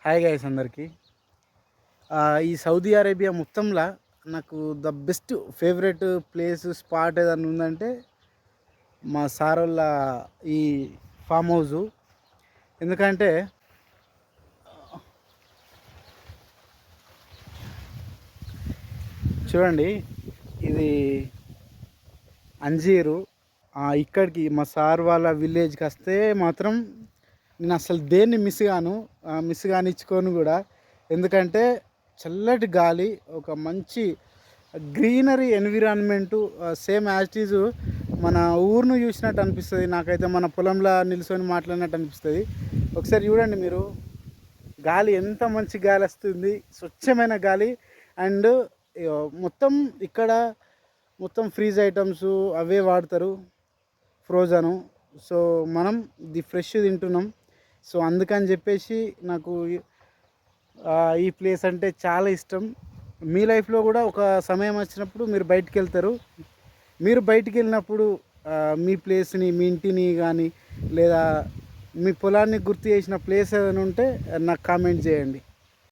Hi guys అందరికీ. ఈ Saudi Arabia మొత్తంలో నాకు the best favourite place spot ఏదైనా ఉందంటే మా సార్ వాళ్ళ ఈ ఫామ్ హౌజు. ఎందుకంటే చూడండి, ఇది అంజీరు. ఇక్కడికి మా సార్ వాళ్ళ విలేజ్కి వస్తే మాత్రం నేను అసలు దేన్ని మిస్ కానిచ్చుకోను కూడా. ఎందుకంటే చల్లటి గాలి, ఒక మంచి greenery environment, same as is మన ఊరును చూసినట్టు అనిపిస్తుంది. నాకైతే మన పొలంలో నిల్చొని మాట్లాడినట్టు అనిపిస్తుంది. ఒకసారి చూడండి మీరు, గాలి ఎంత మంచి గాలి వస్తుంది, స్వచ్ఛమైన గాలి. అండ్ మొత్తం ఇక్కడ మొత్తం ఫ్రీజ్ ఐటమ్స్ అవే వాడతారు, ఫ్రోజను. సో మనం ది ఫ్రెష్ తింటున్నాం. సో అందుకని చెప్పేసి నాకు ఈ ప్లేస్ అంటే చాలా ఇష్టం. మీ లైఫ్లో కూడా ఒక సమయం వచ్చినప్పుడు మీరు బయటికి వెళ్తారు. మీరు బయటికి వెళ్ళినప్పుడు మీ ప్లేస్ని, మీ ఇంటిని కానీ లేదా మీ పొలాన్ని గుర్తు చేసిన ప్లేస్ ఏదైనా ఉంటే నాకు కామెంట్ చేయండి.